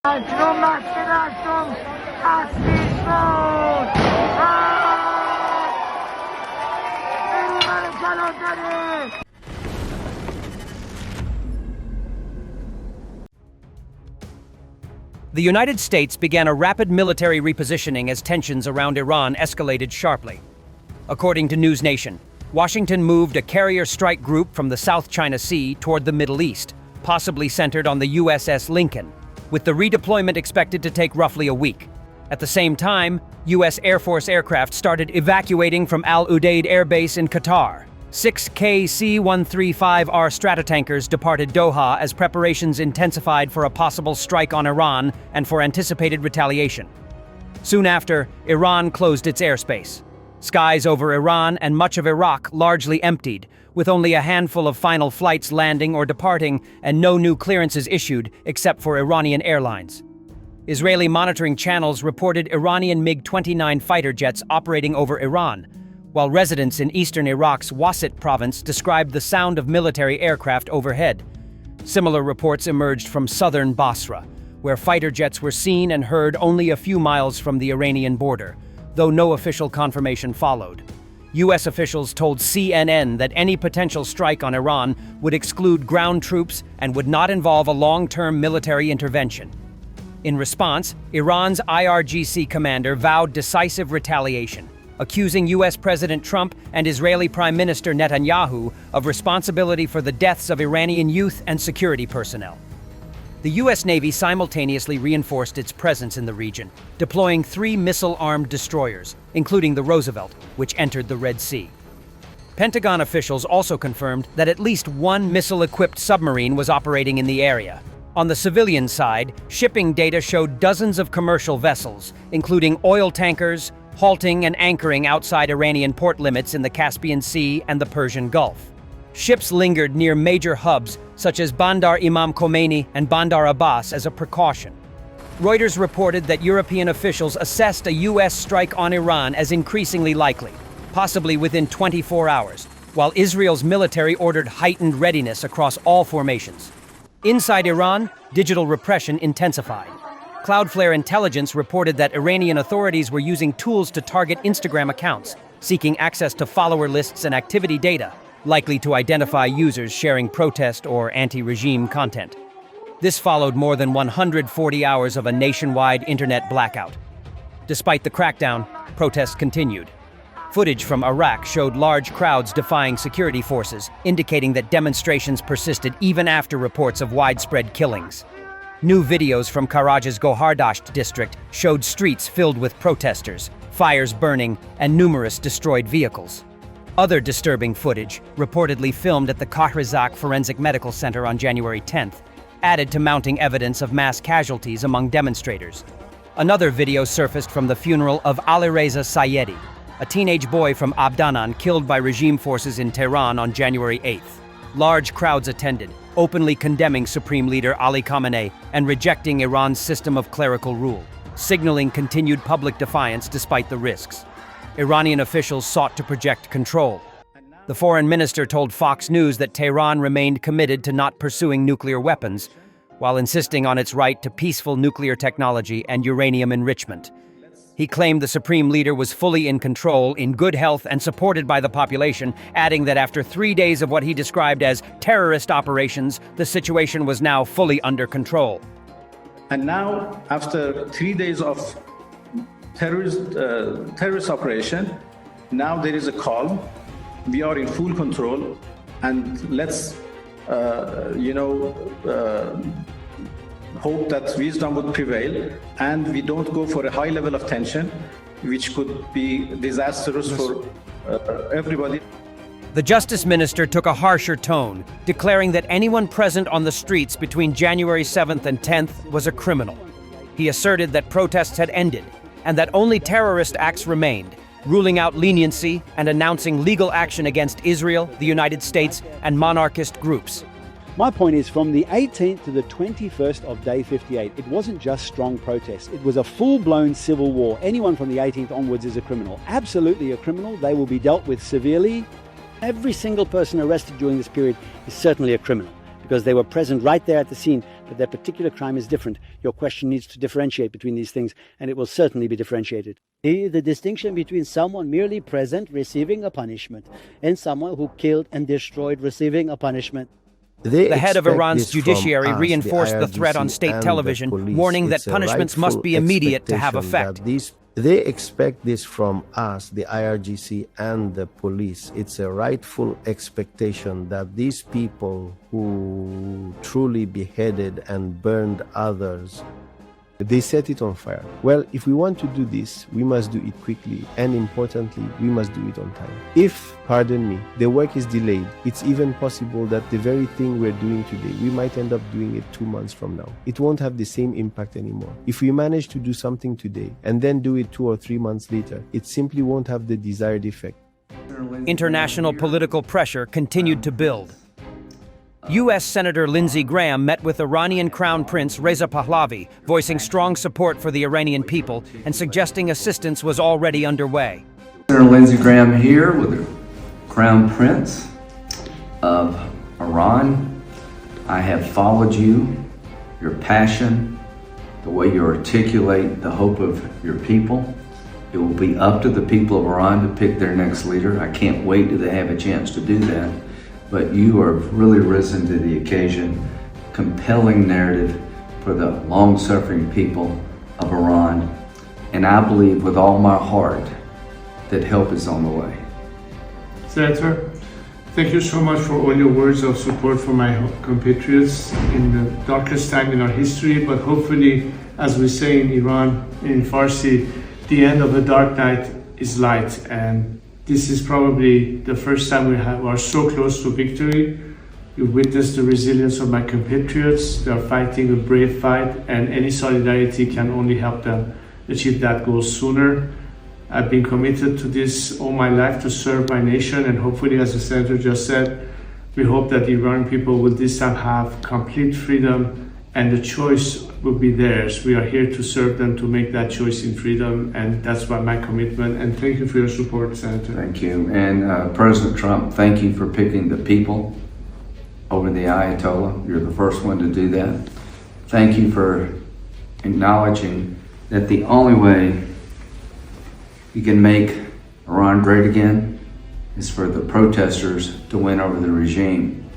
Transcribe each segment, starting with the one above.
Achtung, Achtung, Achtung! The United States began a rapid military repositioning as tensions around Iran escalated sharply. According to News Nation, Washington moved a carrier strike group from the South China Sea toward the Middle East, possibly centered on the USS Lincoln, with the redeployment expected to take roughly a week. At the same time, U.S. Air Force aircraft started evacuating from Al Udeid Air Base in Qatar. 6 KC-135R Stratotankers departed Doha as preparations intensified for a possible strike on Iran and for anticipated retaliation. Soon after, Iran closed its airspace. Skies over Iran and much of Iraq largely emptied, with only a handful of final flights landing or departing and no new clearances issued except for Iranian airlines. Israeli monitoring channels reported Iranian MiG-29 fighter jets operating over Iran, while residents in eastern Iraq's Wasit province described the sound of military aircraft overhead. Similar reports emerged from southern Basra, where fighter jets were seen and heard only a few miles from the Iranian border, though no official confirmation followed. U.S. officials told CNN that any potential strike on Iran would exclude ground troops and would not involve a long-term military intervention. In response, Iran's IRGC commander vowed decisive retaliation, accusing U.S. President Trump and Israeli Prime Minister Netanyahu of responsibility for the deaths of Iranian youth and security personnel. The U.S. Navy simultaneously reinforced its presence in the region, deploying 3 missile-armed destroyers, including the Roosevelt, which entered the Red Sea. Pentagon officials also confirmed that at least 1 missile-equipped submarine was operating in the area. On the civilian side, shipping data showed dozens of commercial vessels, including oil tankers, halting and anchoring outside Iranian port limits in the Caspian Sea and the Persian Gulf. Ships lingered near major hubs such as Bandar Imam Khomeini and Bandar Abbas as a precaution. Reuters reported that European officials assessed a U.S. strike on Iran as increasingly likely, possibly within 24 hours, while Israel's military ordered heightened readiness across all formations. Inside Iran, digital repression intensified. Cloudflare Intelligence reported that Iranian authorities were using tools to target Instagram accounts, seeking access to follower lists and activity data, likely to identify users sharing protest or anti-regime content. This followed more than 140 hours of a nationwide internet blackout. Despite the crackdown, protests continued. Footage from Iraq showed large crowds defying security forces, indicating that demonstrations persisted even after reports of widespread killings. New videos from Karaj's Gohardasht district showed streets filled with protesters, fires burning, and numerous destroyed vehicles. Other disturbing footage, reportedly filmed at the Kahrizak Forensic Medical Center on January 10th, added to mounting evidence of mass casualties among demonstrators. Another video surfaced from the funeral of Alireza Sayedi, a teenage boy from Abdanan killed by regime forces in Tehran on January 8th. Large crowds attended, openly condemning Supreme Leader Ali Khamenei and rejecting Iran's system of clerical rule, signaling continued public defiance despite the risks. Iranian officials sought to project control. The foreign minister told Fox News that Tehran remained committed to not pursuing nuclear weapons, while insisting on its right to peaceful nuclear technology and uranium enrichment. He claimed the supreme leader was fully in control, in good health, and supported by the population, adding that after 3 days of what he described as terrorist operations, the situation was now fully under control. And now, after 3 days of terrorist operation, now there is a calm. We are in full control, and let's, hope that wisdom would prevail, and we don't go for a high level of tension, which could be disastrous for everybody. The Justice Minister took a harsher tone, declaring that anyone present on the streets between January 7th and 10th was a criminal. He asserted that protests had ended, and that only terrorist acts remained, ruling out leniency and announcing legal action against Israel, the United States, and monarchist groups. My point is, from the 18th to the 21st of day 58, it wasn't just strong protests. It was a full-blown civil war. Anyone from the 18th onwards is a criminal. Absolutely a criminal. They will be dealt with severely. Every single person arrested during this period is certainly a criminal, because they were present right there at the scene, but their particular crime is different. Your question needs to differentiate between these things, and it will certainly be differentiated. The distinction between someone merely present receiving a punishment and someone who killed and destroyed receiving a punishment. The head of Iran's judiciary reinforced the threat on state television, warning that punishments must be immediate to have effect. They expect this from us, the IRGC and the police. It's a rightful expectation that these people who truly beheaded and burned others, they set it on fire. Well, if we want to do this, we must do it quickly, and importantly, we must do it on time. If, pardon me, the work is delayed, it's even possible that the very thing we're doing today, we might end up doing it 2 months from now. It won't have the same impact anymore. If we manage to do something today and then do it 2 or 3 months later, it simply won't have the desired effect. International political pressure continued to build. U.S. Senator Lindsey Graham met with Iranian Crown Prince Reza Pahlavi, voicing strong support for the Iranian people and suggesting assistance was already underway. Senator Lindsey Graham here with the Crown Prince of Iran. I have followed you, your passion, the way you articulate the hope of your people. It will be up to the people of Iran to pick their next leader. I can't wait till they have a chance to do that. But you have really risen to the occasion, compelling narrative for the long-suffering people of Iran. And I believe with all my heart that help is on the way. Senator, thank you so much for all your words of support for my compatriots in the darkest time in our history, but hopefully, as we say in Iran, in Farsi, the end of the dark night is light, and this is probably the first time we are so close to victory. You've witnessed the resilience of my compatriots. They are fighting a brave fight, and any solidarity can only help them achieve that goal sooner. I've been committed to this all my life to serve my nation, and hopefully, as the Senator just said, we hope that the Iranian people will this time have complete freedom and the choice will be theirs. We are here to serve them, to make that choice in freedom, and that's why my commitment. And thank you for your support, Senator. Thank you. And President Trump, thank you for picking the people over the Ayatollah. You're the first one to do that. Thank you for acknowledging that the only way you can make Iran great again is for the protesters to win over the regime.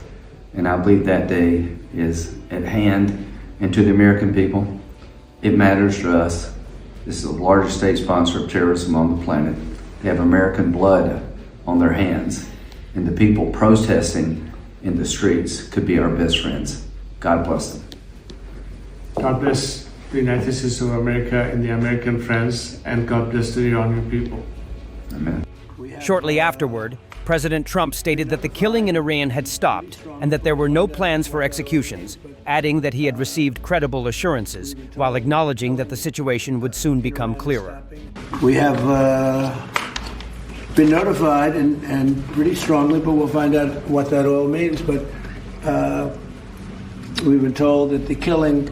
And I believe that day is at hand. And to the American people, it matters to us. This is the largest state sponsor of terrorism on the planet. They have American blood on their hands. And the people protesting in the streets could be our best friends. God bless them. God bless the United States of America and the American friends, and God bless the Iranian people. Amen. Shortly afterward, President Trump stated that the killing in Iran had stopped and that there were no plans for executions, adding that he had received credible assurances, while acknowledging that the situation would soon become clearer. We have been notified, and pretty strongly, but we'll find out what that all means. But we've been told that the killing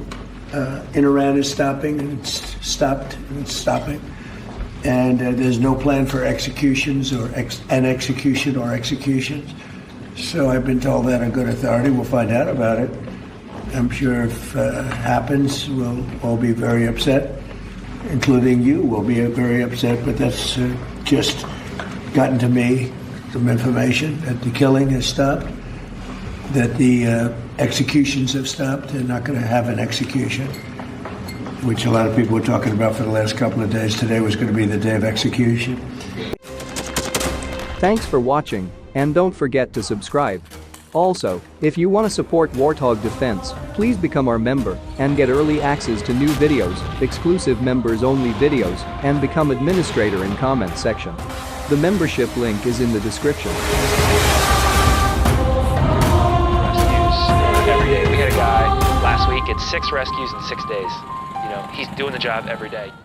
in Iran is stopping, and it's stopped, and it's stopping. And there's no plan for executions or executions. So I've been told that on good authority. We'll find out about it. I'm sure if it happens, we'll all be very upset, including you will be very upset, but that's just gotten to me, some information that the killing has stopped, that the executions have stopped. They're not going to have an execution, which a lot of people were talking about for the last couple of days. Today was going to be the day of execution. Thanks for watching, and don't forget to subscribe. Also, if you want to support Warthog Defense, please become our member and get early access to new videos, exclusive members-only videos, and become administrator in comment section. The membership link is in the description. Rescues every day. We had a guy last week, it's 6 rescues in 6 days. You know, he's doing the job every day.